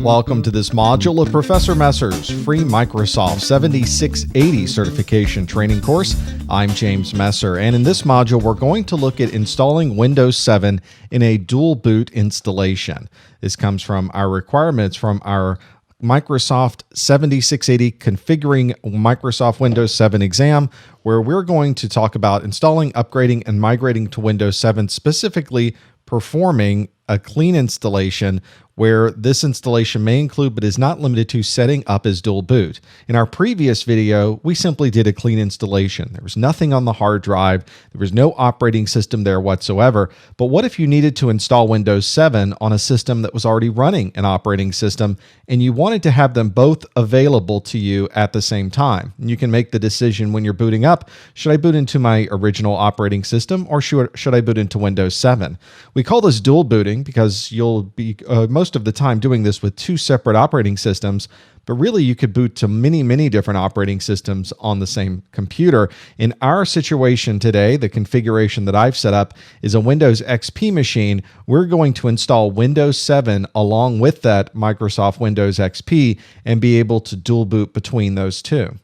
Welcome to this module of Professor Messer's free Microsoft 7680 certification training course. I'm James Messer, and in this module, we're going to look at installing Windows 7 in a DualBoot installation. This comes from our requirements from our Microsoft 7680 Configuring Microsoft Windows 7 exam, where we're going to talk about installing, upgrading, and migrating to Windows 7, specifically performing a clean installation where this installation may include but is not limited to setting up as dual boot. In our previous video, we simply did a clean installation. There was nothing on the hard drive. There was no operating system there whatsoever. But what if you needed to install Windows 7 on a system that was already running an operating system and you wanted to have them both available to you at the same time? And you can make the decision when you're booting up, should I boot into my original operating system or should I boot into Windows 7? We call this dual booting because you'll be most of the time doing this with two separate operating systems, but really you could boot to many different operating systems on the same computer. In our situation today, the configuration that I've set up is a Windows XP machine. We're going to install Windows 7 along with that Microsoft Windows XP and be able to dual boot between those two.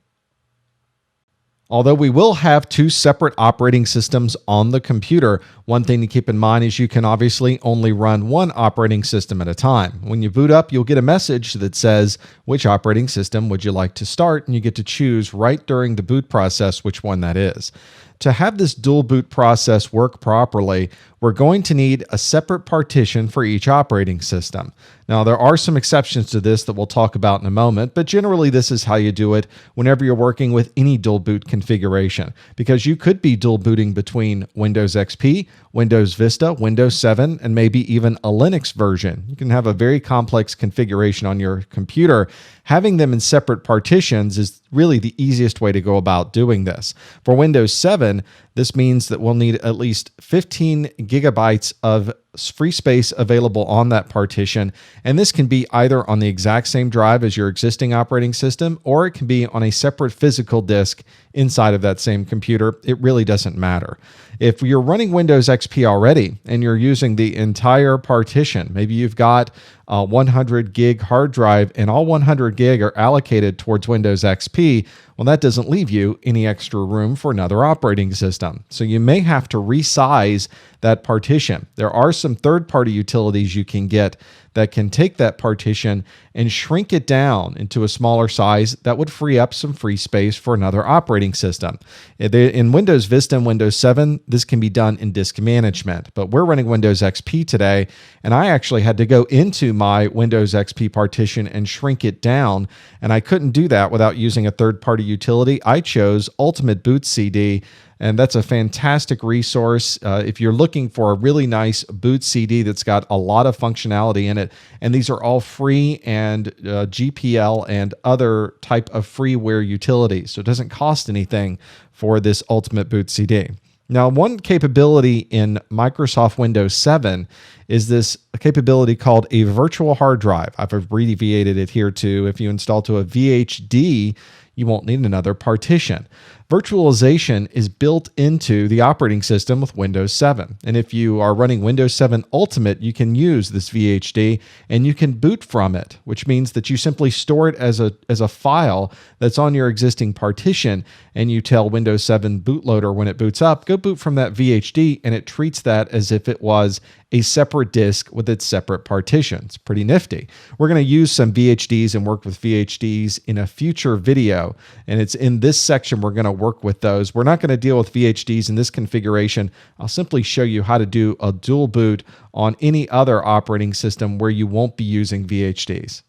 Although we will have two separate operating systems on the computer, one thing to keep in mind is you can obviously only run one operating system at a time. When you boot up, you'll get a message that says, which operating system would you like to start? And you get to choose right during the boot process which one that is. To have this dual boot process work properly, we're going to need a separate partition for each operating system. Now, there are some exceptions to this that we'll talk about in a moment, but generally this is how you do it whenever you're working with any dual boot configuration, because you could be dual booting between Windows XP, Windows Vista, Windows 7, and maybe even a Linux version. You can have a very complex configuration on your computer. Having them in separate partitions is really the easiest way to go about doing this. For Windows 7, this means that we'll need at least 15 gigabytes of free space available on that partition, and this can be either on the exact same drive as your existing operating system, or it can be on a separate physical disk inside of that same computer. It really doesn't matter. If you're running Windows XP already and you're using the entire partition, maybe you've got a 100 gig hard drive and all 100 gig are allocated towards Windows XP, well, that doesn't leave you any extra room for another operating system. So you may have to resize that partition. There are some third-party utilities you can get that can take that partition and shrink it down into a smaller size that would free up some free space for another operating system. In Windows Vista and Windows 7, this can be done in disk management, but we're running Windows XP today, and I actually had to go into my Windows XP partition and shrink it down, and I couldn't do that without using a third-party utility. I chose Ultimate Boot CD, and that's a fantastic resource if you're looking for a really nice boot CD that's got a lot of functionality in it. And these are all free and GPL and other type of freeware utilities. So it doesn't cost anything for this Ultimate Boot CD. Now, one capability in Microsoft Windows 7 is this capability called a virtual hard drive. I've abbreviated it here too. If you install to a VHD, you won't need another partition. Virtualization is built into the operating system with Windows 7. And if you are running Windows 7 Ultimate, you can use this VHD and you can boot from it, which means that you simply store it as a file that's on your existing partition, and you tell Windows 7 bootloader when it boots up, go boot from that VHD, and it treats that as if it was a separate disk with its separate partitions. Pretty nifty. We're going to use some VHDs and work with VHDs in a future video, and it's in this section we're going to work with those. We're not going to deal with VHDs in this configuration. I'll simply show you how to do a dual boot on any other operating system where you won't be using VHDs.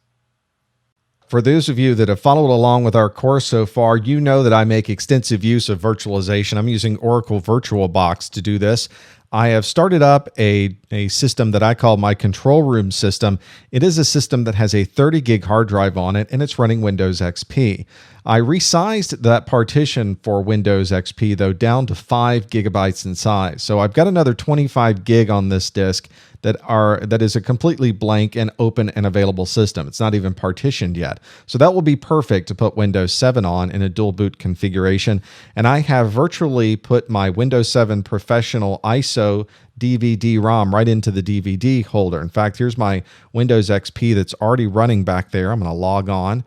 For those of you that have followed along with our course so far, you know that I make extensive use of virtualization. I'm using Oracle VirtualBox to do this. I have started up a system that I call my control room system. It is a system that has a 30 gig hard drive on it, and it's running Windows XP. I resized that partition for Windows XP, though, down to 5 gigabytes in size. So I've got another 25 gig on this disk that is a completely blank and open and available system. It's not even partitioned yet. So that will be perfect to put Windows 7 on in a dual boot configuration. And I have virtually put my Windows 7 Professional ISO DVD-ROM right into the DVD holder. In fact, here's my Windows XP that's already running back there. I'm going to log on,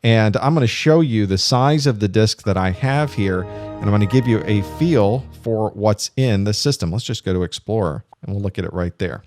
and I'm going to show you the size of the disk that I have here, and I'm going to give you a feel for what's in the system. Let's just go to Explorer, and we'll look at it right there.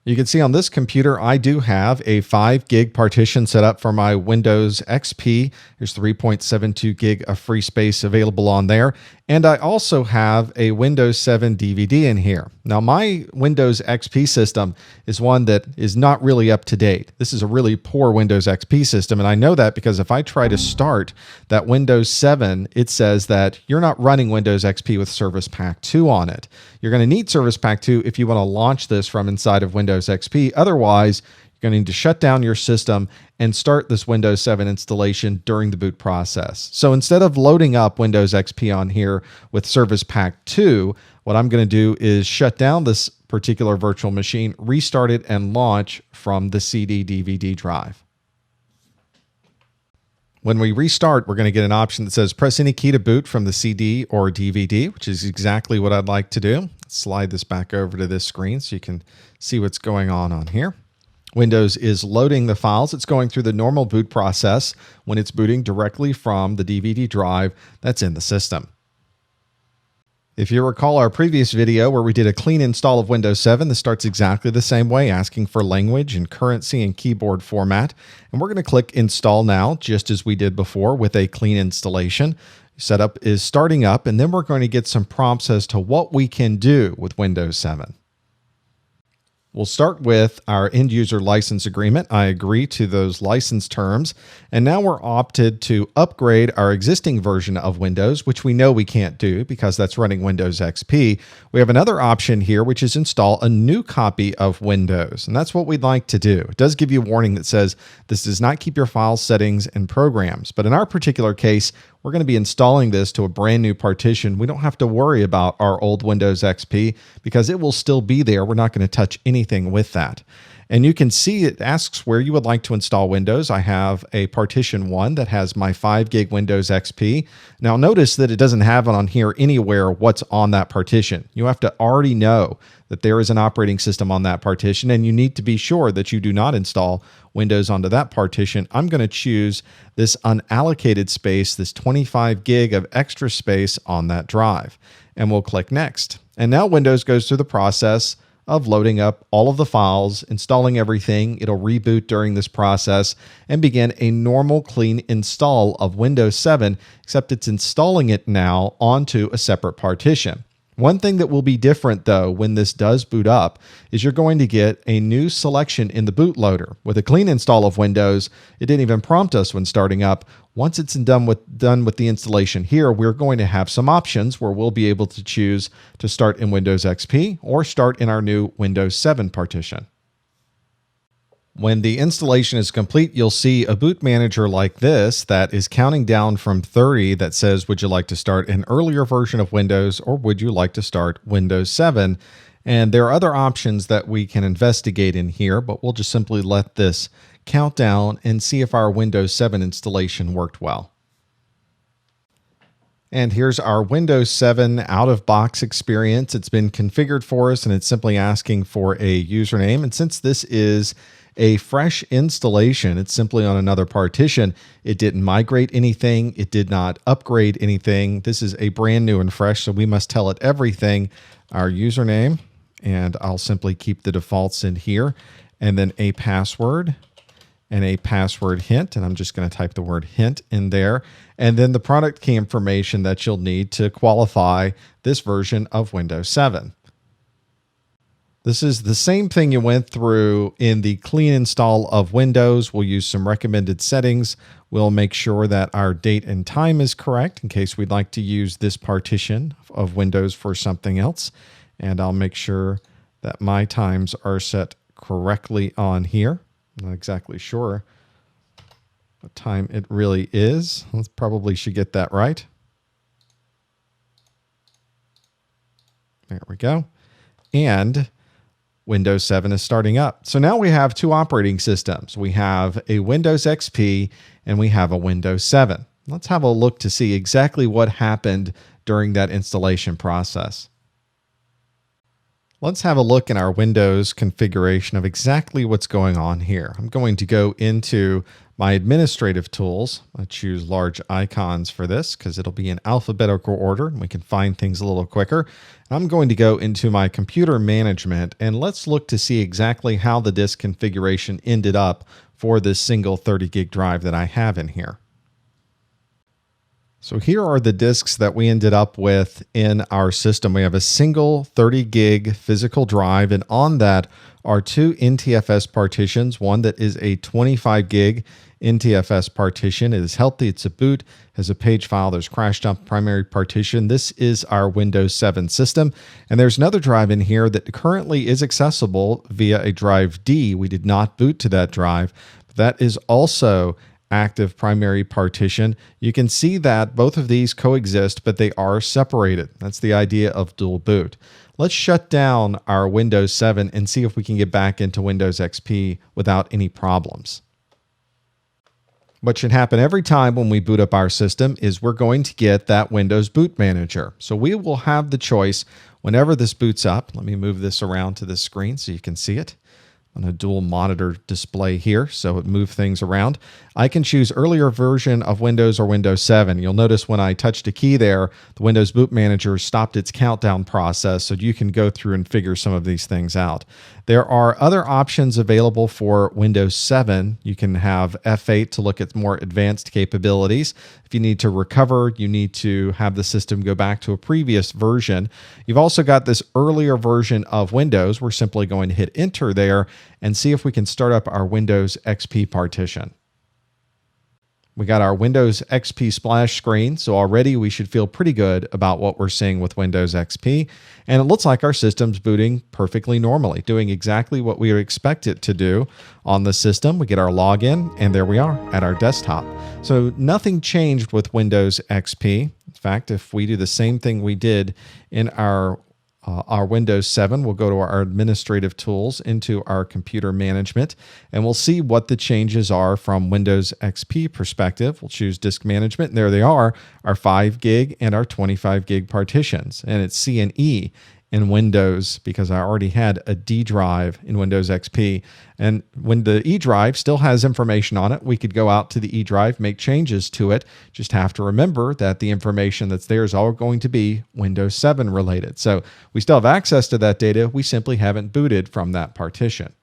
You can see on this computer, I do have a 5 gig partition set up for my Windows XP. There's 3.72 gig of free space available on there. And I also have a Windows 7 DVD in here. Now, my Windows XP system is one that is not really up to date. This is a really poor Windows XP system, and I know that because if I try to start that Windows 7, it says that you're not running Windows XP with Service Pack 2 on it. You're going to need Service Pack 2 if you want to launch this from inside of Windows XP. Otherwise, you're going to need to shut down your system and start this Windows 7 installation during the boot process. So instead of loading up Windows XP on here with Service Pack 2, what I'm going to do is shut down this particular virtual machine, restart it, and launch from the CD DVD drive. When we restart, we're going to get an option that says press any key to boot from the CD or DVD, which is exactly what I'd like to do. Let's slide this back over to this screen so you can see what's going on here. Windows is loading the files. It's going through the normal boot process when it's booting directly from the DVD drive that's in the system. If you recall our previous video where we did a clean install of Windows 7, this starts exactly the same way, asking for language and currency and keyboard format. And we're going to click Install Now, just as we did before with a clean installation. Setup is starting up, and then we're going to get some prompts as to what we can do with Windows 7. We'll start with our end user license agreement. I agree to those license terms. And now we're opted to upgrade our existing version of Windows, which we know we can't do because that's running Windows XP. We have another option here, which is install a new copy of Windows. And that's what we'd like to do. It does give you a warning that says this does not keep your file settings and programs. But in our particular case, we're going to be installing this to a brand new partition. We don't have to worry about our old Windows XP because it will still be there. We're not going to touch anything with that. And you can see it asks where you would like to install Windows. I have a partition 1 that has my 5 gig Windows XP. Now notice that it doesn't have it on here anywhere what's on that partition. You have to already know that there is an operating system on that partition, and you need to be sure that you do not install Windows onto that partition. I'm going to choose this unallocated space, this 25 gig of extra space on that drive, and we'll click Next. And now Windows goes through the process of loading up all of the files, installing everything. It'll reboot during this process and begin a normal clean install of Windows 7, except it's installing it now onto a separate partition. One thing that will be different, though, when this does boot up is you're going to get a new selection in the bootloader. With a clean install of Windows, it didn't even prompt us when starting up. Once it's done with the installation here, we're going to have some options where we'll be able to choose to start in Windows XP or start in our new Windows 7 partition. When the installation is complete, you'll see a boot manager like this that is counting down from 30 that says, would you like to start an earlier version of Windows or would you like to start Windows 7? And there are other options that we can investigate in here, but we'll just simply let this count down and see if our Windows 7 installation worked well. And here's our Windows 7 out-of-box experience. It's been configured for us and it's simply asking for a username. And since this is a fresh installation, it's simply on another partition. It didn't migrate anything. It did not upgrade anything. This is a brand new and fresh, so we must tell it everything. Our username, and I'll simply keep the defaults in here, and then a password and a password hint, and I'm just going to type the word hint in there, and then the product key information that you'll need to qualify this version of Windows 7. This is the same thing you went through in the clean install of Windows. We'll use some recommended settings. We'll make sure that our date and time is correct in case we'd like to use this partition of Windows for something else. And I'll make sure that my times are set correctly on here. I'm not exactly sure what time it really is. Let's probably should get that right. There we go. And Windows 7 is starting up. So now we have two operating systems. We have a Windows XP and we have a Windows 7. Let's have a look to see exactly what happened during that installation process. Let's have a look in our Windows configuration of exactly what's going on here. I'm going to go into my administrative tools. I choose large icons for this because it'll be in alphabetical order and we can find things a little quicker. I'm going to go into my computer management and let's look to see exactly how the disk configuration ended up for this single 30 gig drive that I have in here. So here are the disks that we ended up with in our system. We have a single 30 gig physical drive, and on that are two NTFS partitions, one that is a 25 gig NTFS partition. It is healthy, it's a boot, has a page file, there's crash dump primary partition. This is our Windows 7 system. And there's another drive in here that currently is accessible via a drive D. We did not boot to that drive, but that is also active primary partition. You can see that both of these coexist, but they are separated. That's the idea of dual boot. Let's shut down our Windows 7 and see if we can get back into Windows XP without any problems. What should happen every time when we boot up our system is we're going to get that Windows Boot Manager. So we will have the choice whenever this boots up. Let me move this around to the screen so you can see it. On a dual monitor display here, so it moves things around. I can choose earlier version of Windows or Windows 7. You'll notice when I touched a key there, the Windows Boot Manager stopped its countdown process, so you can go through and figure some of these things out. There are other options available for Windows 7. You can have F8 to look at more advanced capabilities. If you need to recover, you need to have the system go back to a previous version. You've also got this earlier version of Windows. We're simply going to hit enter there and see if we can start up our Windows XP partition. We got our Windows XP splash screen, so already we should feel pretty good about what we're seeing with Windows XP. And it looks like our system's booting perfectly normally, doing exactly what we would expect it to do on the system. We get our login, and there we are at our desktop. So nothing changed with Windows XP. In fact, if we do the same thing we did in our Windows 7, we'll go to our administrative tools into our computer management, and we'll see what the changes are from Windows XP perspective. We'll choose disk management, and there they are, our 5 gig and our 25 gig partitions. And it's C and E in Windows because I already had a D drive in Windows XP. And when the E drive still has information on it, we could go out to the E drive, make changes to it. Just have to remember that the information that's there is all going to be Windows 7 related. So we still have access to that data. We simply haven't booted from that partition.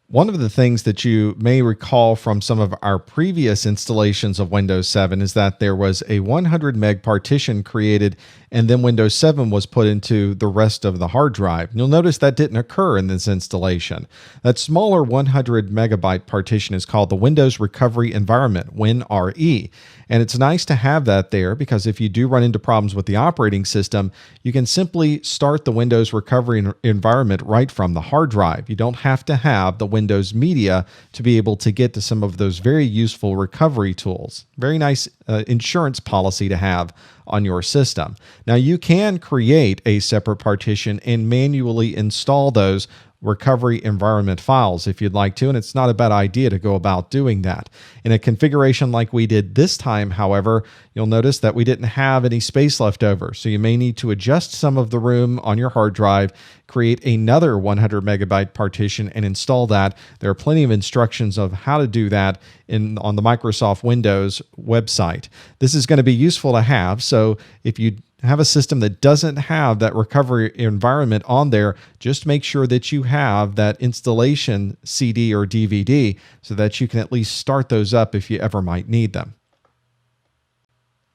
One of the things that you may recall from some of our previous installations of Windows 7 is that there was a 100 meg partition created and then Windows 7 was put into the rest of the hard drive. You'll notice that didn't occur in this installation. That smaller 100 megabyte partition is called the Windows Recovery Environment, WinRE. And it's nice to have that there because if you do run into problems with the operating system, you can simply start the Windows Recovery Environment right from the hard drive. You don't have to have the Windows Media to be able to get to some of those very useful recovery tools. Very nice insurance policy to have on your system. Now you can create a separate partition and manually install those recovery environment files if you'd like to, and it's not a bad idea to go about doing that. In a configuration like we did this time, however, you'll notice that we didn't have any space left over, so you may need to adjust some of the room on your hard drive, create another 100 megabyte partition and install that. There are plenty of instructions of how to do that on the Microsoft Windows website. This is going to be useful to have, so if you have a system that doesn't have that recovery environment on there, just make sure that you have that installation CD or DVD so that you can at least start those up if you ever might need them.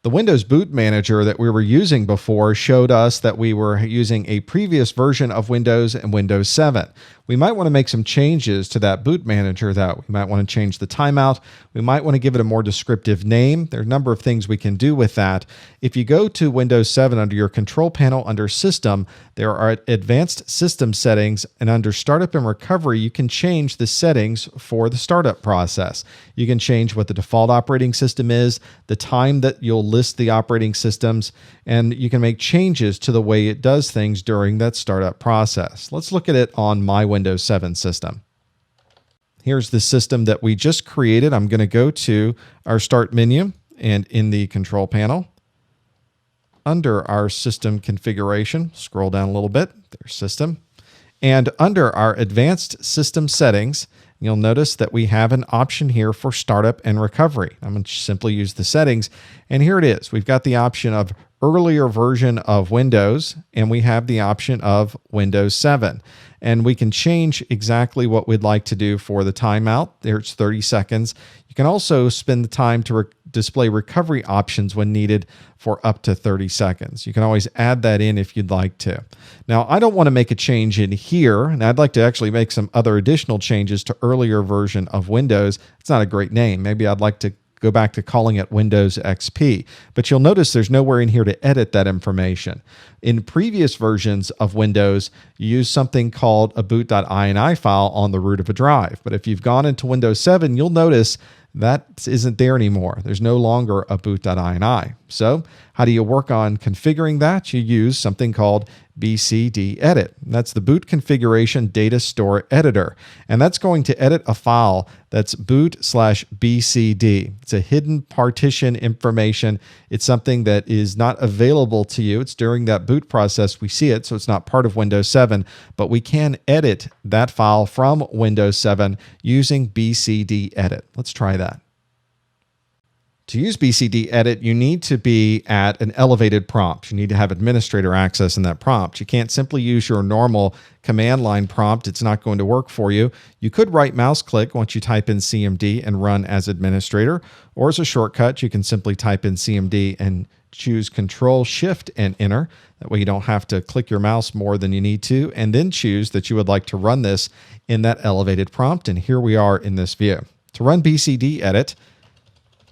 The Windows Boot Manager that we were using before showed us that we were using a previous version of Windows and Windows 7. We might want to make some changes to that boot manager though. We might want to change the timeout. We might want to give it a more descriptive name. There are a number of things we can do with that. If you go to Windows 7 under your control panel under System, there are advanced system settings, and under Startup and Recovery, you can change the settings for the startup process. You can change what the default operating system is, the time that you'll list the operating systems, and you can make changes to the way it does things during that startup process. Let's look at it on my Windows 7 system. Here's the system that we just created. I'm going to go to our Start menu and in the control panel, under our system configuration, scroll down a little bit, there's system. And under our advanced system settings, you'll notice that we have an option here for startup and recovery. I'm going to simply use the settings. And here it is. We've got the option of earlier version of Windows, and we have the option of Windows 7. And we can change exactly what we'd like to do for the timeout. There's 30 seconds. You can also spend the time to display recovery options when needed for up to 30 seconds. You can always add that in if you'd like to. Now, I don't want to make a change in here, and I'd like to actually make some other additional changes to earlier version of Windows. It's not a great name. Maybe I'd like to go back to calling it Windows XP. But you'll notice there's nowhere in here to edit that information. In previous versions of Windows, you use something called a boot.ini file on the root of a drive. But if you've gone into Windows 7, you'll notice that isn't there anymore. There's no longer a boot.ini. So how do you work on configuring that? You use something called BCDEdit. That's the boot configuration data store editor. And that's going to edit a file that's boot/BCD. It's a hidden partition information. It's something that is not available to you. It's during that boot process we see it, so it's not part of Windows 7, but we can edit that file from Windows 7 using BCDEdit. Let's try that. To use BCDEdit, you need to be at an elevated prompt. You need to have administrator access in that prompt. You can't simply use your normal command line prompt. It's not going to work for you. You could right mouse click once you type in CMD and run as administrator, or as a shortcut, you can simply type in CMD and choose Control Shift and Enter. That way you don't have to click your mouse more than you need to, and then choose that you would like to run this in that elevated prompt. And here we are in this view. To run BCDEdit,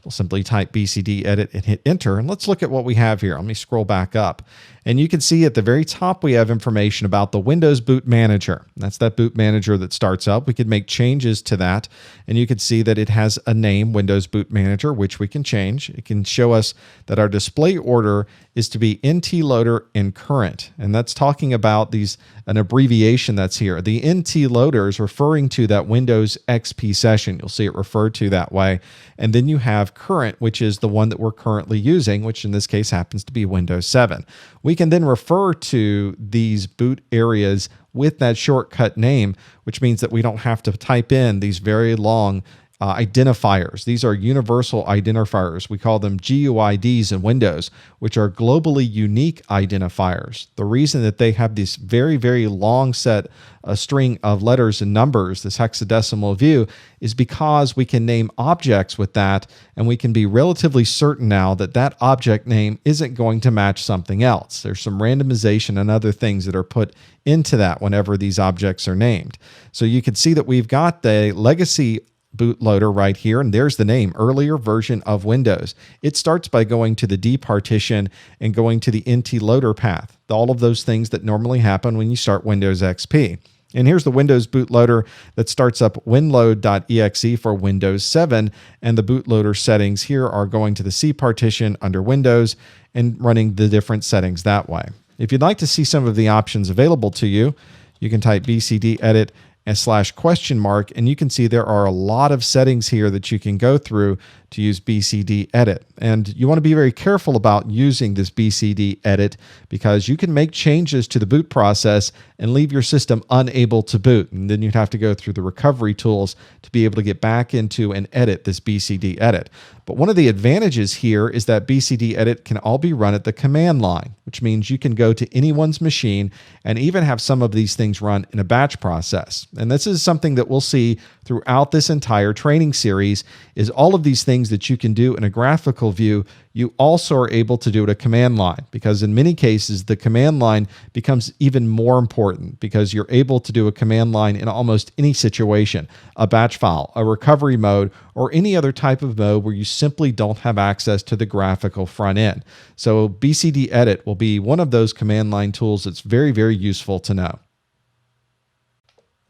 we'll simply type BCDEdit and hit enter. And let's look at what we have here. Let me scroll back up. And you can see at the very top, we have information about the Windows Boot Manager. That's that boot manager that starts up. We could make changes to that. And you can see that it has a name, Windows Boot Manager, which we can change. It can show us that our display order is to be NT loader and current. And that's talking about an abbreviation that's here. The NT loader is referring to that Windows XP session. You'll see it referred to that way. And then you have current, which is the one that we're currently using, which in this case happens to be Windows 7. We can then refer to these boot areas with that shortcut name, which means that we don't have to type in these very long identifiers. These are universal identifiers. We call them GUIDs in Windows, which are globally unique identifiers. The reason that they have this very, very long string of letters and numbers, this hexadecimal view, is because we can name objects with that, and we can be relatively certain now that that object name isn't going to match something else. There's some randomization and other things that are put into that whenever these objects are named. So you can see that we've got the legacy bootloader right here, and there's the name, earlier version of Windows. It starts by going to the D partition and going to the NT loader path, all of those things that normally happen when you start Windows XP. And here's the Windows bootloader that starts up winload.exe for Windows 7, and the bootloader settings here are going to the C partition under Windows and running the different settings that way. If you'd like to see some of the options available to you, you can type BCDEdit /?, and you can see there are a lot of settings here that you can go through to use BCDEdit. And you want to be very careful about using this BCDEdit because you can make changes to the boot process and leave your system unable to boot. And then you'd have to go through the recovery tools to be able to get back into and edit this BCDEdit. But one of the advantages here is that BCDEdit can all be run at the command line, which means you can go to anyone's machine and even have some of these things run in a batch process. And this is something that we'll see throughout this entire training series, is all of these things that you can do in a graphical view, you also are able to do at a command line, because in many cases, the command line becomes even more important because you're able to do a command line in almost any situation, a batch file, a recovery mode, or any other type of mode where you simply don't have access to the graphical front end. So BCDEdit will be one of those command line tools that's very, very useful to know.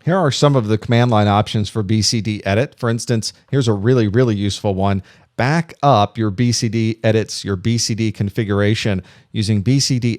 Here are some of the command line options for BCDEdit. For instance, here's a really, really useful one. Back up your BCD edits, your BCD configuration using BCDEdit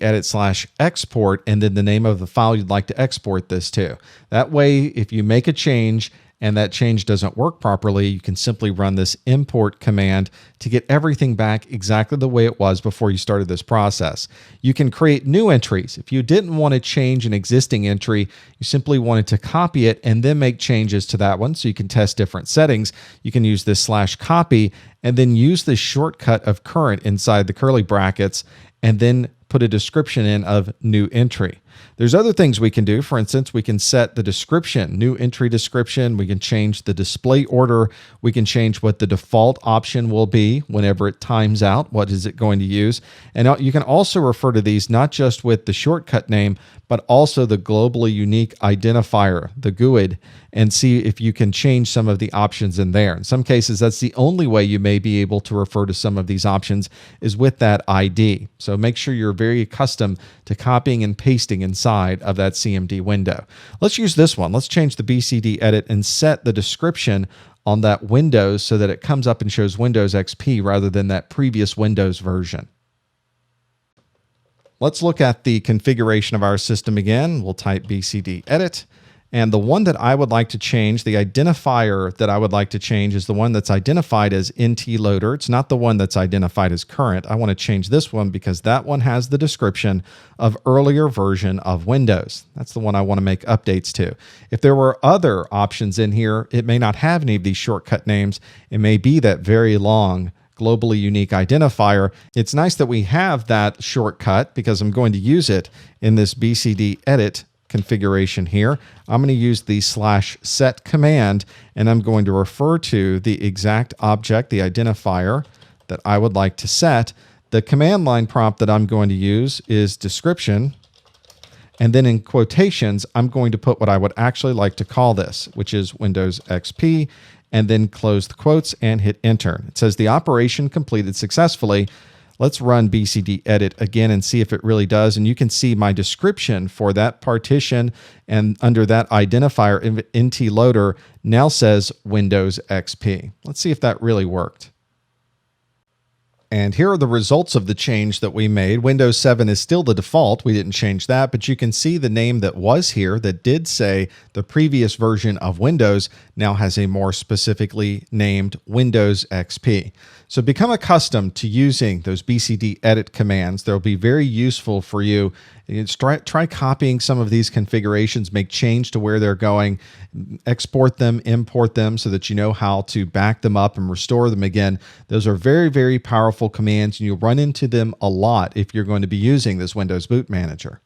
/export and then the name of the file you'd like to export this to. That way, if you make a change and that change doesn't work properly, you can simply run this import command to get everything back exactly the way it was before you started this process. You can create new entries. If you didn't want to change an existing entry, you simply wanted to copy it and then make changes to that one so you can test different settings. You can use this /copy and then use the shortcut of current inside the curly brackets and then put a description in of new entry. There's other things we can do. For instance, we can set the description, new entry description. We can change the display order. We can change what the default option will be whenever it times out. What is it going to use? And you can also refer to these not just with the shortcut name, but also the globally unique identifier, the GUID, and see if you can change some of the options in there. In some cases, that's the only way you may be able to refer to some of these options is with that ID. So make sure you're very accustomed to copying and pasting inside of that CMD window. Let's use this one. Let's change the BCDEdit and set the description on that Windows so that it comes up and shows Windows XP rather than that previous Windows version. Let's look at the configuration of our system again. We'll type BCDEdit. And the one that I would like to change, the identifier that I would like to change is the one that's identified as NT loader. It's not the one that's identified as current. I want to change this one because that one has the description of earlier version of Windows. That's the one I want to make updates to. If there were other options in here, it may not have any of these shortcut names. It may be that very long globally unique identifier. It's nice that we have that shortcut because I'm going to use it in this BCDEdit configuration here. I'm going to use the /set command, and I'm going to refer to the exact object, the identifier that I would like to set. The command line prompt that I'm going to use is description, and then in quotations, I'm going to put what I would actually like to call this, which is Windows XP, and then close the quotes and hit enter. It says the operation completed successfully. Let's run BCDEdit again and see if it really does. And you can see my description for that partition and under that identifier NT loader now says Windows XP. Let's see if that really worked. And here are the results of the change that we made. Windows 7 is still the default. We didn't change that, but you can see the name that was here that did say the previous version of Windows now has a more specifically named Windows XP. So become accustomed to using those BCDEdit commands. They'll be very useful for you. Try copying some of these configurations, make change to where they're going, export them, import them so that you know how to back them up and restore them again. Those are very, very powerful commands, and you'll run into them a lot if you're going to be using this Windows Boot Manager.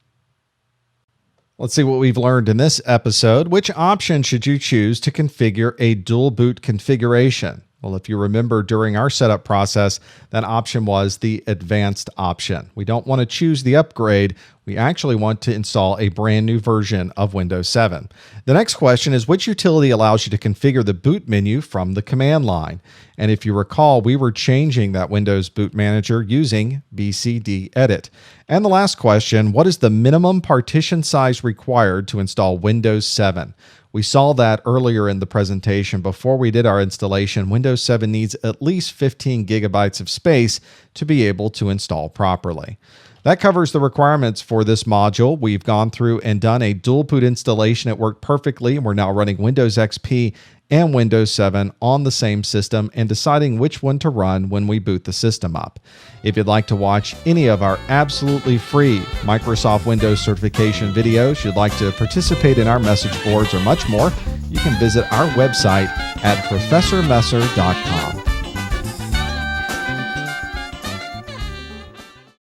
Let's see what we've learned in this episode. Which option should you choose to configure a dual boot configuration? Well, if you remember during our setup process, that option was the advanced option. We don't want to choose the upgrade. We actually want to install a brand new version of Windows 7. The next question is which utility allows you to configure the boot menu from the command line? And if you recall, we were changing that Windows Boot Manager using BCDEdit. And the last question, what is the minimum partition size required to install Windows 7? We saw that earlier in the presentation. Before we did our installation, Windows 7 needs at least 15 gigabytes of space to be able to install properly. That covers the requirements for this module. We've gone through and done a dual boot installation. It worked perfectly, and we're now running Windows XP and Windows 7 on the same system and deciding which one to run when we boot the system up. If you'd like to watch any of our absolutely free Microsoft Windows certification videos, you'd like to participate in our message boards or much more, you can visit our website at professormesser.com.